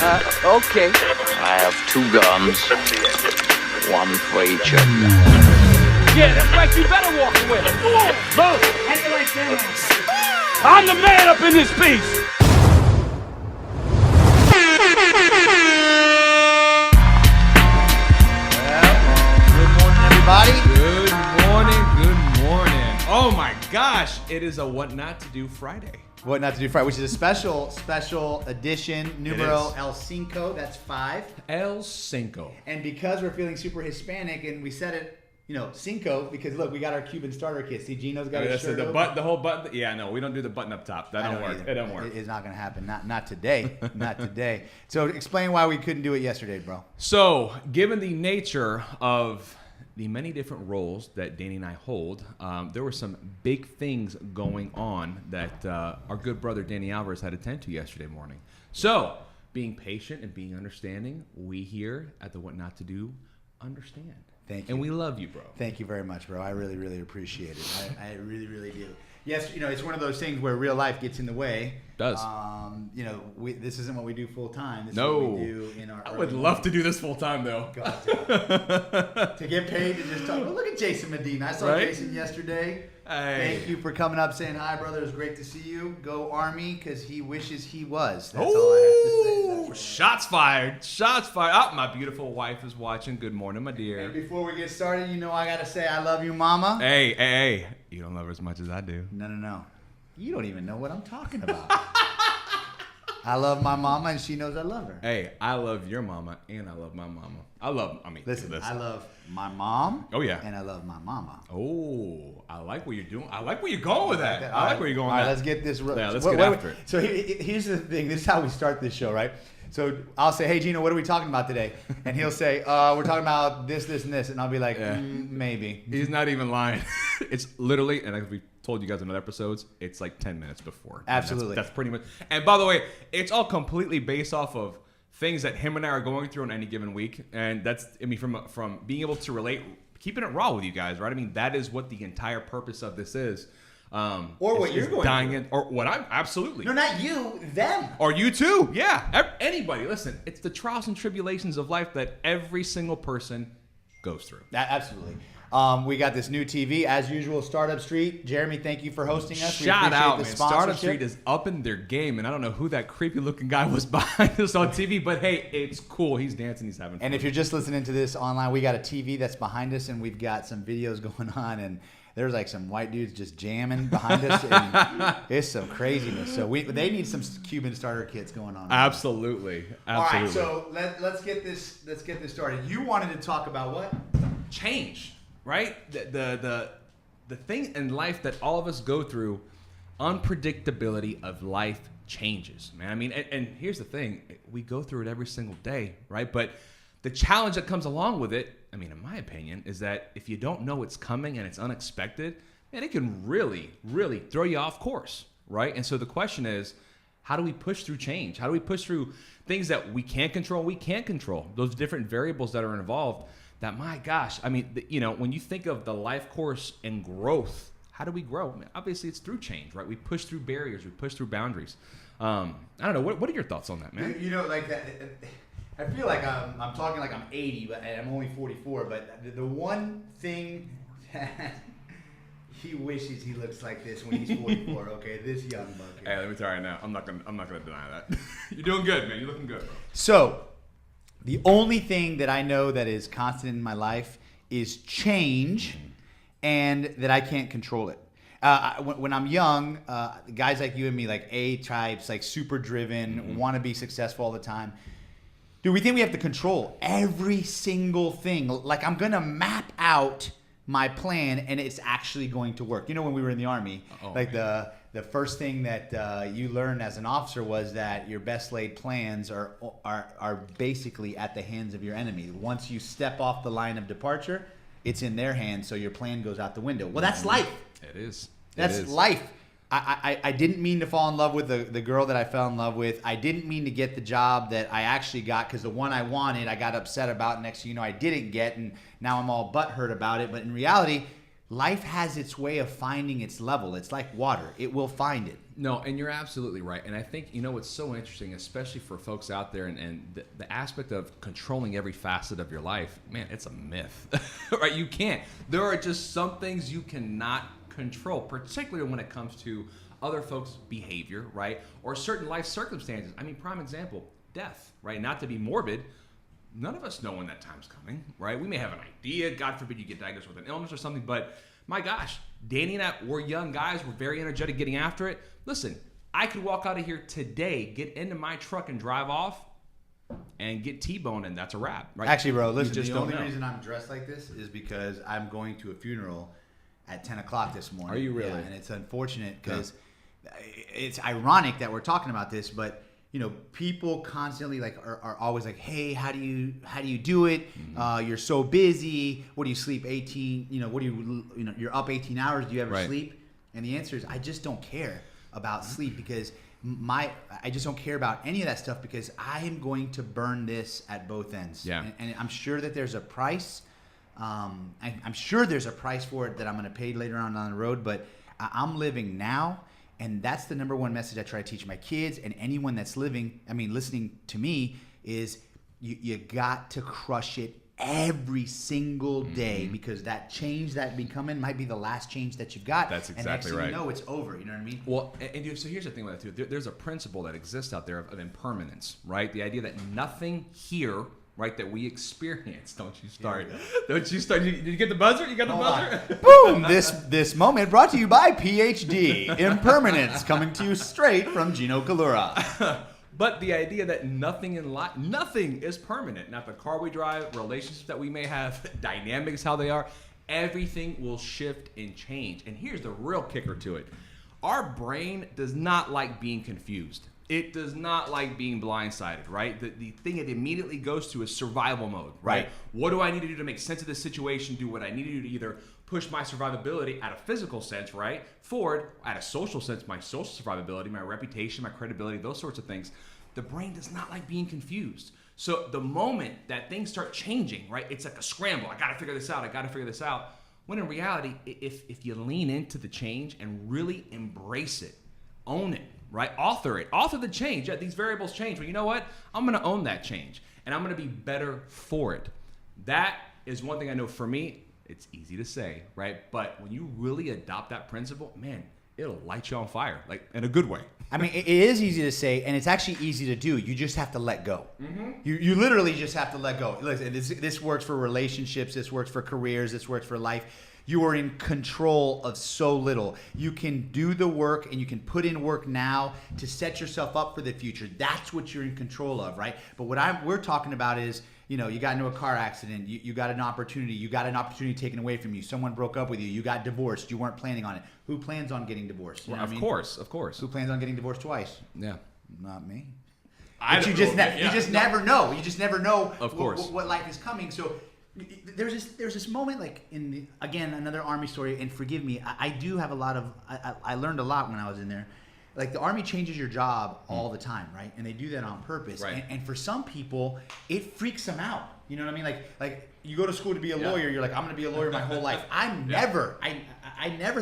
Okay. I have 2 guns. 1 for each of you. Yeah, that's right. You better walk away. Move. How do you like that? I'm the man up in this piece. Good morning. Oh my gosh, it is a What Not to Do Friday. What Not to Do Friday, which is a special edition, numero el cinco, that's 5. El Cinco. And because we're feeling super Hispanic, and we said it, cinco, because look, we got our Cuban starter kit. See, Gino's got his shirt the whole button. Yeah, no, we don't do the button up top. That don't work. Either. It don't work. It's not going to happen. Not today. Not today. So explain why we couldn't do it yesterday, bro. So, given the nature of the many different roles that Danny and I hold, there were some big things going on that our good brother Danny Alvarez had to attend to yesterday morning. So, being patient and being understanding, we here at the What Not to Do understand. Thank you. And we love you, bro. Thank you very much, bro. I really, really appreciate it. I really, really do. Yes, it's one of those things where real life gets in the way. It does. This isn't what we do full time. This No. is what we do in our I would love to do this full time, though. God, to get paid to just talk. Well, look at Jason Medina. I saw Right? Jason yesterday. Hey. Thank you for coming up, saying hi, brother. It was great to see you. Go Army, because he wishes he was. That's all I have to say. Shots fired. Shots fired. Oh, my beautiful wife is watching. Good morning, my And dear. before we get started, I got to say I love you, mama. Hey. You don't love her as much as I do. No. You don't even know what I'm talking about. I love my mama, and she knows I love her. Hey, I love your mama, and I love my mama. Listen, I love my mom. Oh, yeah. And I love my mama. Oh, I like what you're doing. I like where you're going with that. I like where you're going All with right, that. let's get this. Yeah, let's get after it. So here's the thing. This is how we start this show, right? So I'll say, hey, Gino, what are we talking about today? And he'll say, we're talking about this, and this. And I'll be like, maybe. He's not even lying. It's literally, and we told you guys in other episodes, it's like 10 minutes before. Absolutely. That's pretty much. And by the way, it's all completely based off of things that him and I are going through on any given week. And that's, from being able to relate, keeping it raw with you guys, right? I mean, that is what the entire purpose of this is. Or what you're going through. Or what I'm, absolutely. No, not you, them. Or you too. Yeah. Anybody. Listen, it's the trials and tribulations of life that every single person goes through. Absolutely. We got this new TV, as usual, Startup Street. Jeremy, thank you for hosting us. Shout out, man. Sponsorship. Startup Street is up in their game, and I don't know who that creepy looking guy was behind us on TV, but hey, it's cool. He's dancing, he's having fun. And if you're just listening to this online, we got a TV that's behind us, and we've got some videos going on, and there's like some white dudes just jamming behind us, and it's some craziness. So they need some Cuban starter kits going on. Absolutely. All right, so let's get this started. You wanted to talk about what? Change. Right? The thing in life that all of us go through, unpredictability of life changes, man. I mean, and here's the thing. We go through it every single day, right? But the challenge that comes along with it, I mean, in my opinion, is that if you don't know it's coming and it's unexpected, man, it can really, really throw you off course, right? And so the question is, how do we push through change? How do we push through things that we can't control, we can't control, those different variables that are involved? That, my gosh, I mean, when you think of the life course and growth, how do we grow? I mean, obviously, it's through change, right? We push through barriers. We push through boundaries. I don't know. What are your thoughts on that, man? Like that. I feel like I'm talking like I'm 80, but I'm only 44. But the one thing that he wishes he looks like this when he's 44. Okay, this young buck. Hey, let me tell you right now. I'm not gonna deny that. You're doing good, man. You're looking good, bro. So, the only thing that I know that is constant in my life is change, and that I can't control it. When I'm young, guys like you and me, like A types, like super driven, want to be successful all the time. Dude, we think we have to control every single thing. Like, I'm going to map out my plan, and it's actually going to work. When we were in the Army, the first thing that you learned as an officer was that your best laid plans are basically at the hands of your enemy. Once you step off the line of departure, it's in their hands, so your plan goes out the window. Well, that's life. It is. That's life. I didn't mean to fall in love with the girl that I fell in love with. I didn't mean to get the job that I actually got, because the one I wanted I got upset about. Next thing you know, I didn't get, and now I'm all butthurt about it. But in reality, life has its way of finding its level. It's like water. It will find it. No, and you're absolutely right. And I think, what's so interesting, especially for folks out there, and the aspect of controlling every facet of your life, man, it's a myth, right? You can't. There are just some things you cannot control, particularly when it comes to other folks' behavior, right? Or certain life circumstances. I mean, prime example, death, right? Not to be morbid, none of us know when that time's coming, right? We may have an idea. God forbid you get diagnosed with an illness or something, but my gosh, Danny and I, we're young guys. We're very energetic getting after it. Listen, I could walk out of here today, get into my truck and drive off and get T-boned, and that's a wrap, right? Actually, bro, listen, just the don't only know. reason I'm dressed like this is because I'm going to a funeral at 10 o'clock this morning. Are you really? Yeah, and it's unfortunate because it's ironic that we're talking about this, but people constantly are always like, hey, how do you do it? You're so busy. What do you sleep 18? What do you're up 18 hours. Do you ever Right. sleep? And the answer is I just don't care about sleep because I just don't care about any of that stuff because I am going to burn this at both ends. Yeah. And I'm sure that there's a price. I'm sure there's a price for it that I'm going to pay later on down the road, but I'm living now. And that's the number one message I try to teach my kids and anyone that's listening to me is you got to crush it every single day because that change that becoming might be the last change that you've got. That's and exactly next thing right. you know, it's over. You know what I mean? Well, so here's the thing with that too. There's a principle that exists out there of impermanence, right? The idea that nothing here, right, that we experience. Don't you start. Don't you start. Did you get the buzzer? You got the buzzer? Boom! This moment brought to you by PhD Impermanence, coming to you straight from Gino Kalura. But the idea that nothing in life, nothing is permanent. Not the car we drive, relationships that we may have, dynamics, how they are. Everything will shift and change. And here's the real kicker to it. Our brain does not like being confused. It does not like being blindsided, right? The thing it immediately goes to is survival mode, right? What do I need to do to make sense of this situation? Do what I need to do to either push my survivability at a physical sense, right? Forward, at a social sense, my social survivability, my reputation, my credibility, those sorts of things. The brain does not like being confused. So the moment that things start changing, right? It's like a scramble. I got to figure this out. I got to figure this out. When in reality, if you lean into the change and really embrace it, own it, right? Author the change. Yeah, these variables change, but you know what? I'm going to own that change and I'm going to be better for it. That is one thing I know for me. It's easy to say, right? But when you really adopt that principle, man, it'll light you on fire, like in a good way. I mean, it is easy to say, and it's actually easy to do. You just have to let go. You literally just have to let go. Listen, this works for relationships. This works for careers. This works for life. You are in control of so little. You can do the work and you can put in work now to set yourself up for the future. That's what you're in control of, right? But what we're talking about is, you got into a car accident. You got an opportunity. You got an opportunity taken away from you. Someone broke up with you. You got divorced. You weren't planning on it. Who plans on getting divorced? You know what I mean? Of course. Who plans on getting divorced twice? Yeah. Not me. I But don't you just know. you just never know. You just never know Of course. what life is coming. So there's this moment like again another Army story, and forgive me, I do have a lot of I learned a lot when I was in there. Like the Army changes your job all the time, right? And they do that on purpose. Right. And for some people, it freaks them out. You know what I mean? Like you go to school to be a lawyer. You're like, I'm going to be a lawyer my whole life. I never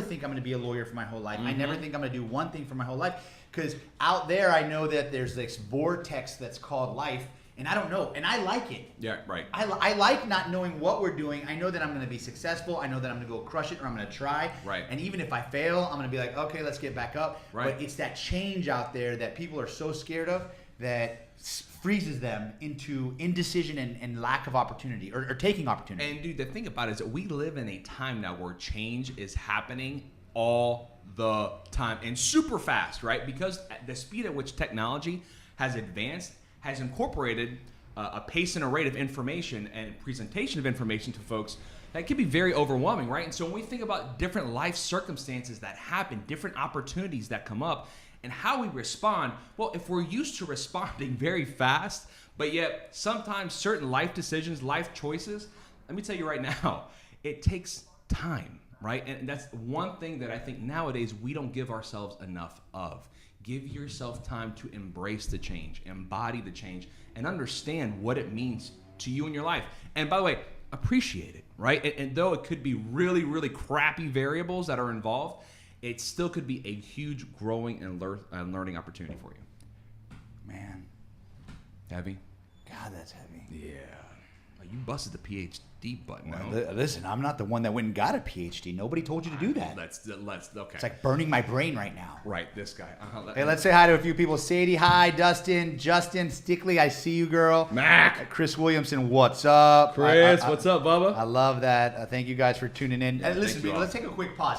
think I'm going to be a lawyer for my whole life. I never think I'm going to do one thing for my whole life. Because out there, I know that there's this vortex that's called life. And I don't know. And I like it. Yeah, right. I like not knowing what we're doing. I know that I'm going to be successful. I know that I'm going to go crush it or I'm going to try. Right. And even if I fail, I'm going to be like, okay, let's get back up. Right. But it's that change out there that people are so scared of that freezes them into indecision and lack of opportunity or taking opportunity. And dude, the thing about it is that we live in a time now where change is happening all the time and super fast, right? Because the speed at which technology has advanced has incorporated a pace and a rate of information and presentation of information to folks that can be very overwhelming, right? And so when we think about different life circumstances that happen, different opportunities that come up, and how we respond, well, if we're used to responding very fast, but yet sometimes certain life decisions, life choices, let me tell you right now, it takes time, right? And that's one thing that I think nowadays we don't give ourselves enough of. Give yourself time to embrace the change, embody the change, and understand what it means to you in your life. And by the way, appreciate it, right? And though it could be really, really crappy variables that are involved, it still could be a huge growing and learning opportunity for you. Man, Heavy? God, that's heavy. Yeah. You busted the PhD button. Well, No? listen, I'm not the one that went and got a PhD. Nobody told you to do that. Let's okay. It's like burning my brain right now. Right, this guy. Hey, let's say hi to a few people. Sadie, hi. Dustin, Justin, Stickley, I see you, girl. Mac. Chris Williamson, what's up? Chris, what's up, Bubba? I love that. Thank you guys for tuning in. And listen, thank you people, all. let's take a quick pause.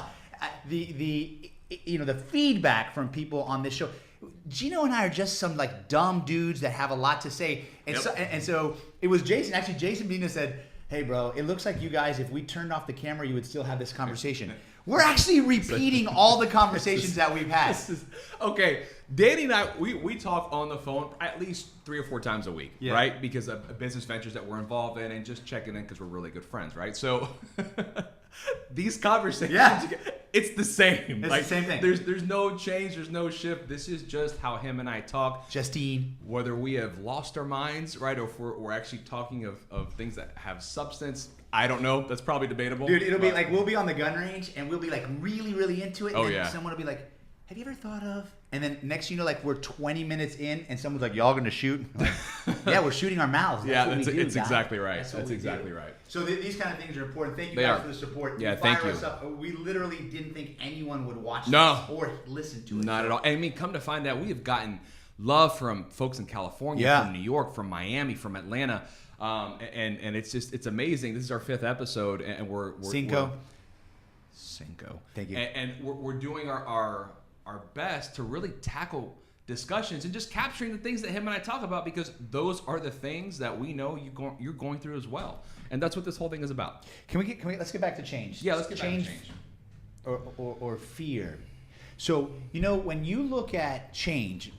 The feedback from people on this show. Gino and I are just some like dumb dudes that have a lot to say, and so it was Jason. Actually, Jason Bina said, "Hey, bro, it looks like you guys, if we turned off the camera, you would still have this conversation." We're actually repeating all the conversations that we've had. Okay, Danny and I, we talk on the phone at least 3 or 4 times a week, right? Because of business ventures that we're involved in, and just checking in because we're really good friends, right? So these conversations, it's the same. It's the same thing. There's no change, there's no shift. This is just how him and I talk. Justine. Whether we have lost our minds, right, or if we're actually talking of things that have substance, I don't know. That's probably debatable. Dude, it'll be like we'll be on the gun range and we'll be like really, really into it. Oh, and yeah. someone will be like, "Have you ever thought of?" And then next you know, like we're 20 minutes in and someone's like, "Y'all gonna shoot?" Like, yeah, we're shooting our mouths. Yeah, what we do, it's guys. exactly right. That's That's what we exactly do. right. So these kind of things are important. Thank you They guys are. for the support. Yeah, Fire thank you. us up. We literally didn't think anyone would watch No. this or listen to it. Not at all. And I mean, come to find out, we have gotten love from folks in California, from New York, from Miami, from Atlanta, and it's amazing. This is our 5th episode, and we're Cinco. Thank you. And we're doing our best to really tackle discussions and just capturing the things that him and I talk about, because those are the things that we know you're going through as well, and that's what this whole thing is about. Can we let's get back to change. Yeah, let's get back to change. Or fear. So, when you look at change,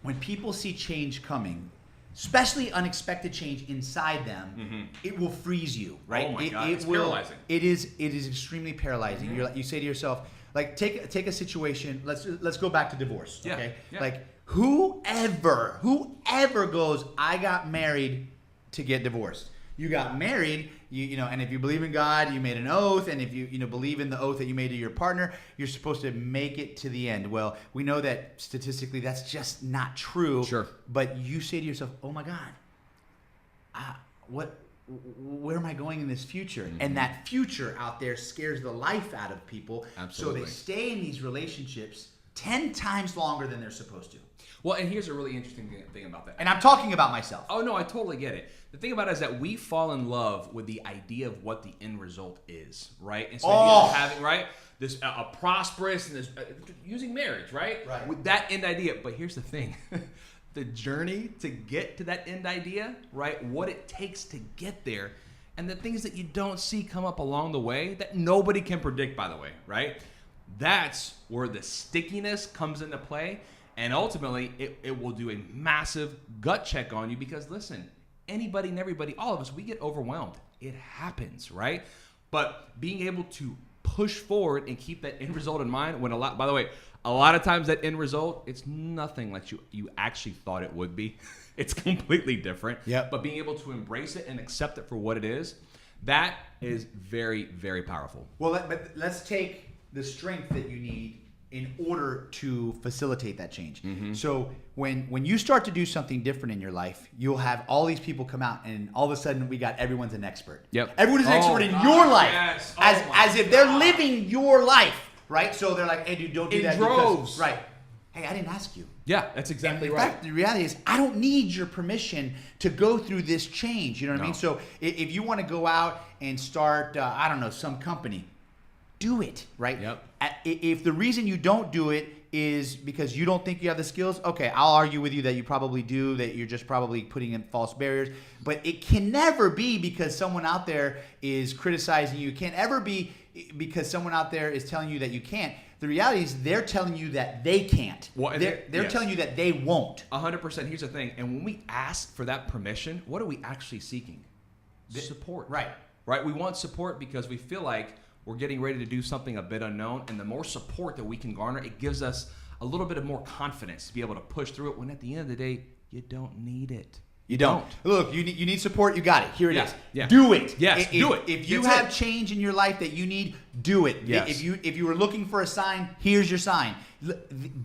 when people see change coming, especially unexpected change inside them, it will freeze you, right? Oh my God, it's will, paralyzing. It is extremely paralyzing. You say to yourself, like, take a situation. Let's go back to divorce. Yeah, Okay, yeah. like whoever goes, I got married to get divorced. You got married, and if you believe in God, you made an oath, and if you believe in the oath that you made to your partner, you're supposed to make it to the end. Well, we know that statistically that's just not true. Sure. But you say to yourself, "Oh my God, where am I going in this future?" And that future out there scares the life out of people. Absolutely. So they stay in these relationships 10 times longer than they're supposed to. Well, and here's a really interesting thing about that. And I'm talking about myself. Oh, no, I totally get it. The thing about it is that we fall in love with the idea of what the end result is, right? Instead of having, right, this a prosperous and this using marriage, right? Right. With that end idea. But here's the thing. The journey to get to that end idea, right? What it takes to get there, and the things that you don't see come up along the way that nobody can predict, by the way, right? That's where the stickiness comes into play. And ultimately, it will do a massive gut check on you, because, listen, anybody and everybody, all of us, we get overwhelmed. It happens, right? But being able to push forward and keep that end result in mind, by the way, a lot of times that end result, it's nothing like you actually thought it would be. It's completely different. Yep. But being able to embrace it and accept it for what it is, that is very, very powerful. Well, but let's take the strength that you need in order to facilitate that change. So when you start to do something different in your life, you'll have all these people come out, and all of a sudden everyone's an expert. Yep. Everyone is an expert in your life, yes. as if they're living your life, right? So they're like, "Hey, dude, don't do In that." droves. Because, right? Hey, I didn't ask you. Yeah, that's exactly In right. fact, the reality is, I don't need your permission to go through this change. You know what I mean? So if you want to go out and start, I don't know, some company, do it, right? Yep. If the reason you don't do it is because you don't think you have the skills, okay, I'll argue with you that you probably do, that you're just probably putting in false barriers. But it can never be because someone out there is criticizing you. It can't ever be because someone out there is telling you that you can't. The reality is they're telling you that they can't. Well, They're yes. telling you that they won't. 100%. Here's the thing. And when we ask for that permission, what are we actually seeking? Support. Right. Right? We want support because we feel like we're getting ready to do something a bit unknown. And the more support that we can garner, it gives us a little bit of more confidence to be able to push through it, when at the end of the day, you don't need it. You don't. Look, you need support. You got it. Here it Yeah, is. yeah. Do it. Yes, do it. If you That's have it. change in your life that you need, do it. Yes. If you were looking for a sign, here's your sign.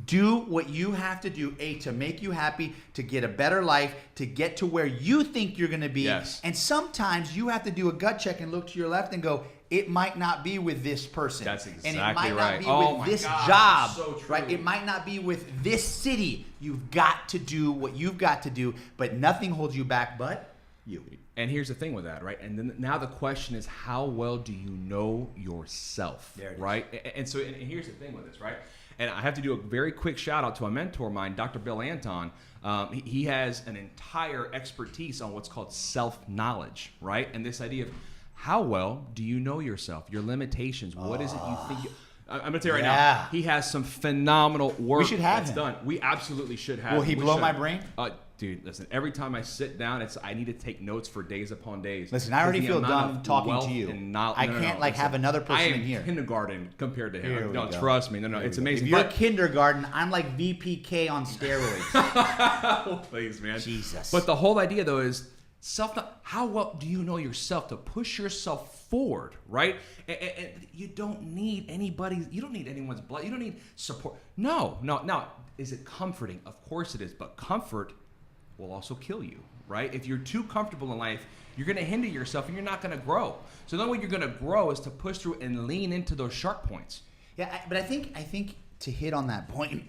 Do what you have to do, to make you happy, to get a better life, to get to where you think you're going to be. Yes. And sometimes you have to do a gut check and look to your left and go, it might not be with this person. That's And exactly it might right. not be Oh with my this God, job. so true. Right? It might not be with this city. You've got to do what you've got to do, but nothing holds you back but you. And here's the thing with that, right? And then now the question is, how well do you know yourself, There it is. right? And so, and here's the thing with this, right? And I have to do a very quick shout out to a mentor of mine, Dr. Bill Anton. He has an entire expertise on what's called self-knowledge, right? And this idea of how well do you know yourself, your limitations, what is it you think you... I'm going to tell you right Yeah. now, he has some phenomenal work should have that's him. done. We absolutely should have Will him. he We blow should. my brain? Dude, listen, every time I sit down, I need to take notes for days upon days. Listen, I already The feel amount dumb of talking wealth to you. and I can't have another person I am in here. kindergarten compared to Here him. we No, go. trust me. No, it's amazing. If you're But- kindergarten, I'm like VPK on steroids. Please, man. Jesus. But the whole idea, though, is how well do you know yourself to push yourself forward, right? And you don't need anyone's blood. You don't need support. No. Now, is it comforting? Of course it is. But comfort will also kill you, right? If you're too comfortable in life, you're going to hinder yourself and you're not going to grow. So the only way you're going to grow is to push through and lean into those sharp points. Yeah, but I think to hit on that point,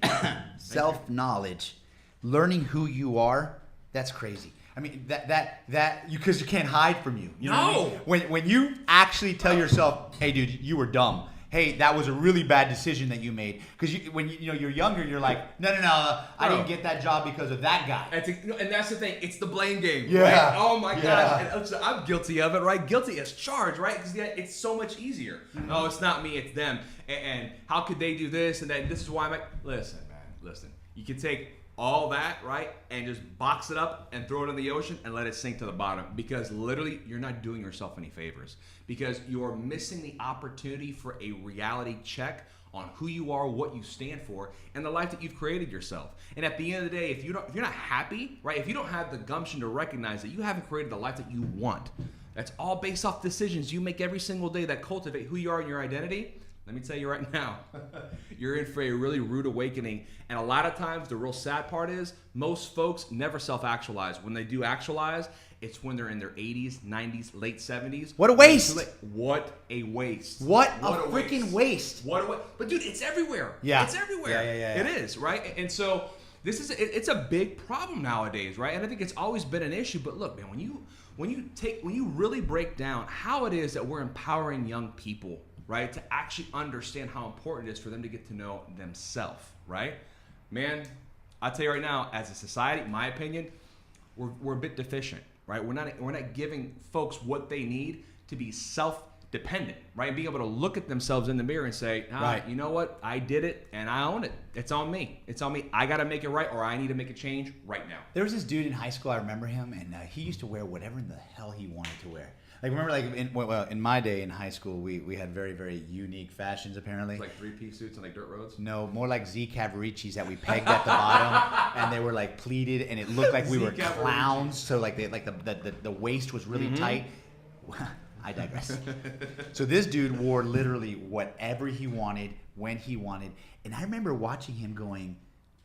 self-knowledge, learning who you are, that's crazy. I mean that because you can't hide from you. You know what I mean? When you actually tell yourself, "Hey, dude, you were dumb. Hey, that was a really bad decision that you made." Because when you're younger, you're like, "No, I didn't get that job because of that guy." And that's the thing. It's the blame game. Yeah. Right? Oh my Yeah. gosh. And I'm guilty of it, right? Guilty as charged, right? Because it's so much easier. No, it's not me. It's them. And how could they do this? And then this is why I'm like, listen, man. Listen. You can take all that, right, and just box it up and throw it in the ocean and let it sink to the bottom, because literally you're not doing yourself any favors, because you're missing the opportunity for a reality check on who you are, what you stand for, and the life that you've created yourself. And at the end of the day, if you're not happy, right, if you don't have the gumption to recognize that you haven't created the life that you want, that's all based off decisions you make every single day that cultivate who you are and your identity. Let me tell you right now, you're in for a really rude awakening. And a lot of times, the real sad part is most folks never self-actualize. When they do actualize, it's when they're in their 80s, 90s, late 70s. What a waste. What a waste. What a freaking waste. What a waste. But dude, it's everywhere. Yeah. It's everywhere. Yeah. It is, right? And so it's a big problem nowadays, right? And I think it's always been an issue. But look, man, when you really break down how it is that we're empowering young people, right, to actually understand how important it is for them to get to know themselves, right? Man, I'll tell you right now, as a society, my opinion, we're a bit deficient, right? We're not giving folks what they need to be self-dependent, right? And being able to look at themselves in the mirror and say, Right. You know what? I did it and I own it. It's on me. It's on me. I got to make it right, or I need to make a change right now. There was this dude in high school, I remember him, and he used to wear whatever in the hell he wanted to wear. Like, remember, like, in my day in high school, we had very, very unique fashions, apparently. It's like three-piece suits on like dirt roads. No, more like Z Cavaricis that we pegged at the bottom, and they were like pleated, and it looked like we were Z Cavaricis. clowns. So like the waist was really tight. I digress. So this dude wore literally whatever he wanted, when he wanted, and I remember watching him going,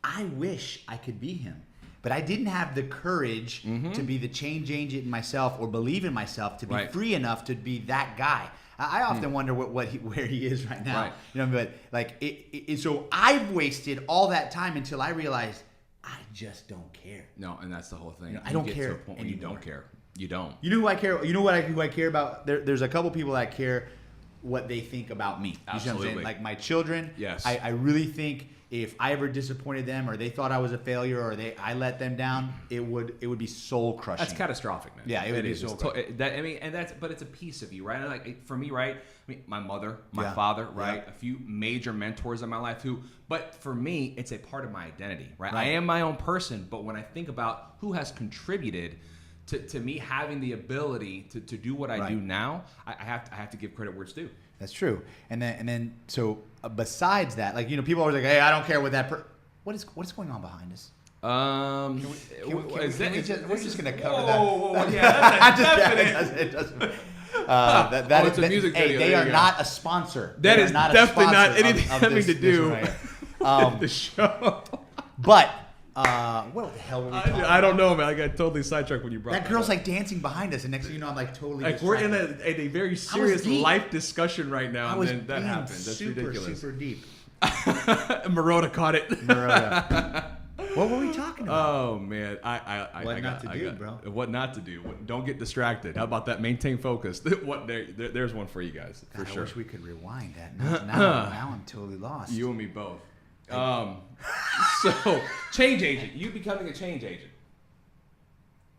"I wish I could be him." But I didn't have the courage to be the change agent in myself, or believe in myself to be Right. free enough to be that guy. I often wonder where he is right now. Right. You know, but like so I've wasted all that time until I realized I just don't care. No, and that's the whole thing. You know, I don't get care to a point when you anymore. don't care. You don't. You know who I care? You know who I care about? There's a couple people that care what they think about me. You see what I'm Absolutely. saying? Like my children. Yes. I really think if I ever disappointed them, or they thought I was a failure, or I let them down, it would be soul crushing. That's catastrophic, man. Yeah, it would be is. so It's but it's a piece of you, right? And like for me, right? I mean, my mother, my Yeah. father, right? Yeah. A few major mentors in my life but for me, it's a part of my identity, right? I Right. am my own person, but when I think about who has contributed to me having the ability to do what I Right. do now, I have to give credit where it's due. That's true. And then so besides that, like, you know, people are always like, "Hey, I don't care what that what is going on behind us." We're just gonna cover Whoa, yeah, that's a definite. It doesn't. That it's a music hey, video. they There are you go. not a sponsor. That They is are not definitely a not sponsor anything of having to do this right here. the show. But what the hell were we talking I don't know, man. I got totally sidetracked when you brought That girl's like dancing behind us, and next thing you know, I'm like totally. like we're in distracted. a very serious deep. life discussion right now, I and was then that being happens. That's super, ridiculous. super deep. Maroda caught it. What were we talking about? Oh man, What not to do, bro. What not to do? Don't get distracted. How about that? Maintain focus. There's one for you guys for God, sure. I wish we could rewind that. Now I'm totally lost. You and me both. So change agent. You becoming a change agent.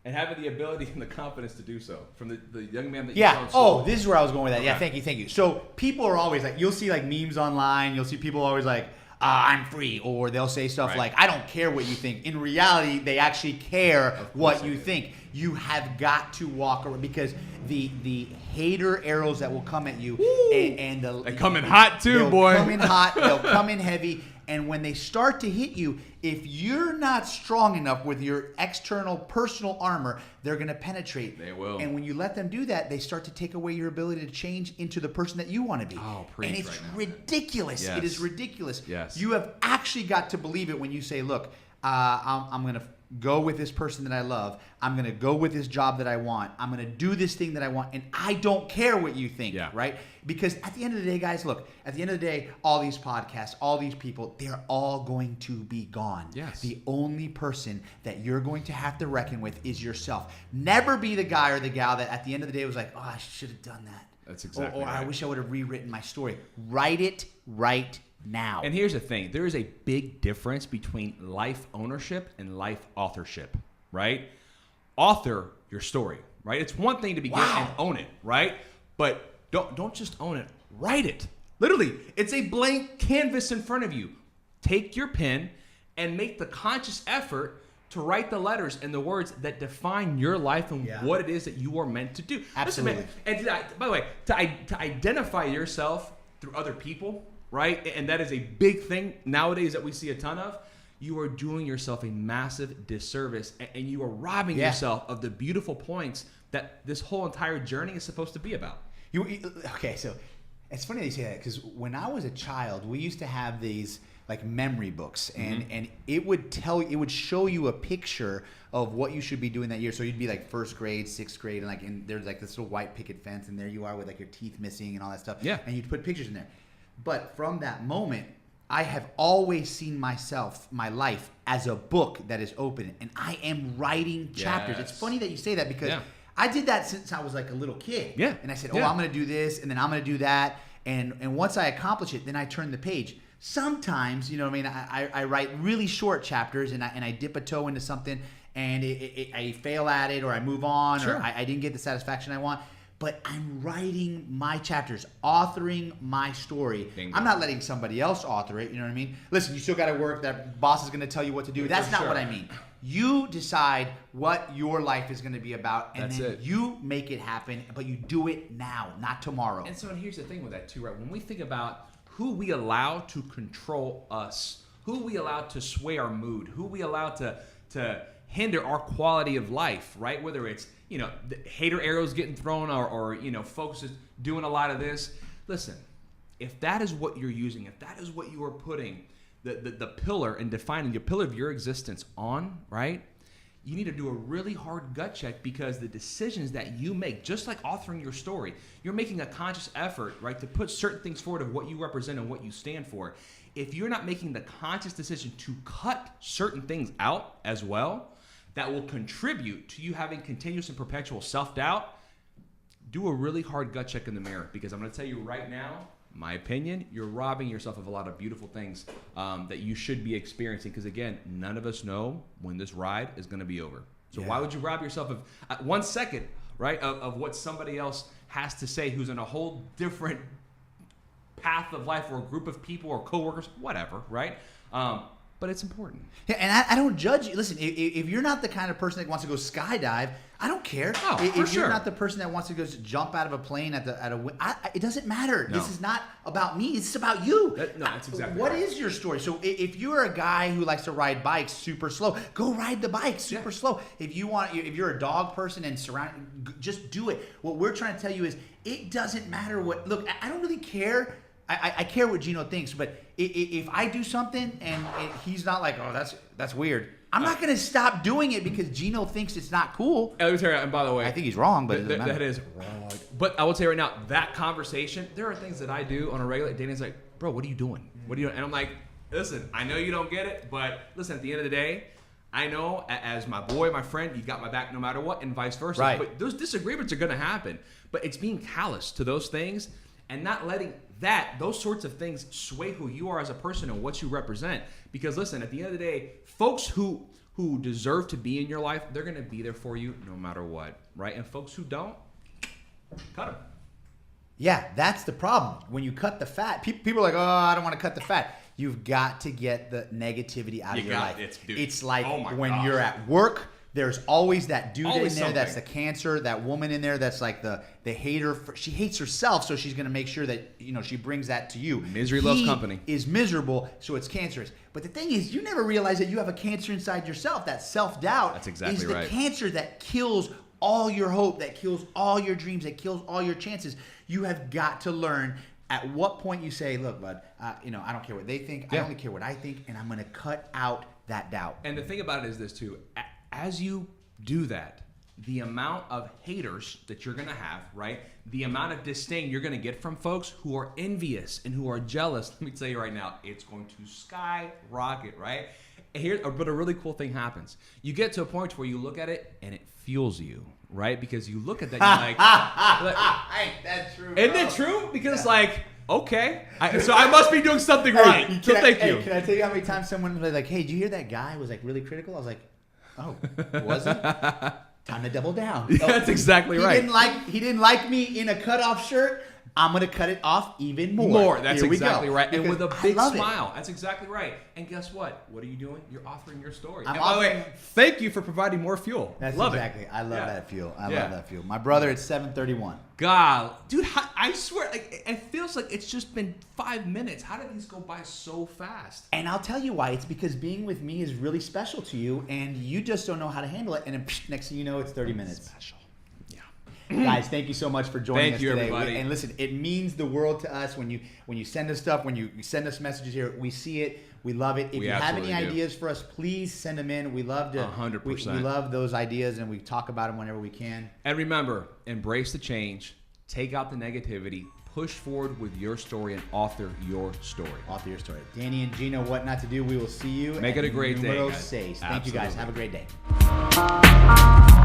And having the ability and the confidence to do so from the young man that you saw Yeah. in school. Oh, this is where I was going with that. Yeah. Okay. Thank you. So people are always like, you'll see like memes online. You'll see people always like, I'm free, or they'll say stuff Right. like, I don't care what you think. In reality, they actually care what you think. You have got to walk around because the hater arrows that will come at you and They come in hot too, they'll boy. come in hot. They'll come in heavy. And when they start to hit you, if you're not strong enough with your external personal armor, they're going to penetrate. They will. And when you let them do that, they start to take away your ability to change into the person that you want to be. Oh, preach and it's right now. ridiculous. Yes. It is ridiculous. Yes. You have actually got to believe it when you say, look, I'm going to go with this person that I love. I'm going to go with this job that I want. I'm going to do this thing that I want. And I don't care what you think, Yeah. right? Because at the end of the day, guys, look, at the end of the day, all these podcasts, all these people, they're all going to be gone. Yes. The only person that you're going to have to reckon with is yourself. Never be the guy or the gal that at the end of the day was like, oh, I should have done that. That's exactly Or I right. wish I would have rewritten my story. Write it right now. And here's the thing. There is a big difference between life ownership and life authorship, right? Author your story, right? It's one thing to begin and own it, right? But don't just own it. Write it. Literally, it's a blank canvas in front of you. Take your pen and make the conscious effort to write the letters and the words that define your life and what it is that you are meant to do. Absolutely. Listen, man, and by the way, to identify yourself through other people, right? And that is a big thing nowadays that we see a ton of. You are doing yourself a massive disservice, and you are robbing yourself of the beautiful points that this whole entire journey is supposed to be about. Okay, so it's funny that you say that because when I was a child, we used to have these like memory books, and it would show you a picture of what you should be doing that year. So you'd be like first grade, sixth grade, and there's like this little white picket fence, and there you are with like your teeth missing and all that stuff. Yeah. And you'd put pictures in there. But from that moment, I have always seen my life, as a book that is open, and I am writing chapters. Yes. It's funny that you say that because I did that since I was like a little kid. Yeah. And I said, Yeah. I'm going to do this, and then I'm going to do that. And once I accomplish it, then I turn the page. Sometimes, you know what I mean, I write really short chapters, and I dip a toe into something, and I fail at it, or I move on, Sure. or I didn't get the satisfaction I want. But I'm writing my chapters, authoring my story. Bingo. I'm not letting somebody else author it, you know what I mean? Listen, you still got to work. That boss is going to tell you what to do. That's not sure. what I mean. You decide what your life is going to be about, and That's then it. you make it happen, but you do it now, not tomorrow. And so here's the thing with that too, right? When we think about who we allow to control us, who we allow to sway our mood, who we allow to hinder our quality of life, right? Whether it's, the hater arrows getting thrown or folks is doing a lot of this. Listen, if that is what you're using, if that is what you are putting the pillar and defining the pillar of your existence on, right? You need to do a really hard gut check, because the decisions that you make, just like authoring your story, you're making a conscious effort, right, to put certain things forward of what you represent and what you stand for. If you're not making the conscious decision to cut certain things out as well, that will contribute to you having continuous and perpetual self-doubt, do a really hard gut check in the mirror, because I'm going to tell you right now, my opinion, you're robbing yourself of a lot of beautiful things that you should be experiencing, because again, none of us know when this ride is going to be over. So why would you rob yourself of 1 second, right, of what somebody else has to say who's in a whole different path of life, or a group of people or coworkers, whatever, right? but it's important. Yeah, and I don't judge you. Listen, if you're not the kind of person that wants to go skydive, I don't care. Oh, if for you're sure. not the person that wants to go jump out of a plane it doesn't matter. No. This is not about me. This is about you. No, that's exactly What right. is your story? So if you're a guy who likes to ride bikes super slow, go ride the bike super slow. If you're a dog person and just do it. What we're trying to tell you is it doesn't matter what. Look, I don't really care. I care what Gino thinks, but if I do something and he's not like, oh, that's weird, I'm not going to stop doing it because Gino thinks it's not cool. Let me tell you, and by the way, I think he's wrong, but it doesn't matter. that is wrong. But I will tell you right now, that conversation, there are things that I do on a regular. Dana's like, bro, what are you doing? What are you doing? And I'm like, listen, I know you don't get it, but listen, at the end of the day, I know as my boy, my friend, you got my back no matter what, and vice versa. Right. But those disagreements are going to happen. But it's being callous to those things and not letting those sorts of things sway who you are as a person and what you represent. Because listen, at the end of the day, folks who deserve to be in your life, they're going to be there for you no matter what, right? And folks who don't, cut them. Yeah, that's the problem. When you cut the fat, people are like, oh, I don't want to cut the fat. You've got to get the negativity out of your life. It's like when you're at work, there's always that dude in there that's the cancer, that woman in there that's like the hater. She hates herself, so she's going to make sure that she brings that to you. Misery loves company. Is miserable, so it's cancerous. But the thing is, you never realize that you have a cancer inside yourself. That self-doubt That's exactly is the right. cancer that kills all your hope, that kills all your dreams, that kills all your chances. You have got to learn at what point you say, look, bud, I don't care what they think. I only care what I think, and I'm going to cut out that doubt. And the thing about it is this too. As you do that, the amount of haters that you're going to have, right? The amount of disdain you're going to get from folks who are envious and who are jealous, let me tell you right now, it's going to skyrocket, right? But a really cool thing happens. You get to a point where you look at it and it fuels you, right? Because you look at that and you're like Ain't that true, isn't it true? Because like, okay, so I must be doing something right. So thank you. Can I tell you how many times someone was like, hey, did you hear that guy was like really critical? I was like, oh, was he? Time to double down. Yeah, that's exactly right. He didn't like me in a cutoff shirt. I'm going to cut it off even more. That's Here we exactly go. right. And Because with a I big love it. smile. That's exactly right. And guess what? What are you doing? You're offering your story. I'm And by the way, offering- thank you for providing more fuel. That's love exactly. it. I love Yeah. that fuel. I Yeah. love that fuel. My brother, it's 7:31. God, dude, I swear, like, it feels like it's just been 5 minutes. How did these go by so fast? And I'll tell you why. It's because being with me is really special to you, and you just don't know how to handle it. And then next thing you know, it's 30 minutes. Special. Yeah. Guys, thank you so much for joining Thank us you, today. everybody. And listen, it means the world to us when you send us stuff, when you send us messages here. We see it. We love it. If We you have any absolutely do. ideas for us, please send them in. We love to. 100%. We love those ideas, and we talk about them whenever we can. And remember, embrace the change. Take out the negativity. Push forward with your story and author your story. Author your story. Danny and Gino, What Not to Do. We will see you. Make at it a great day, Numero guys. 6. Thank you guys. Absolutely. Have a great day.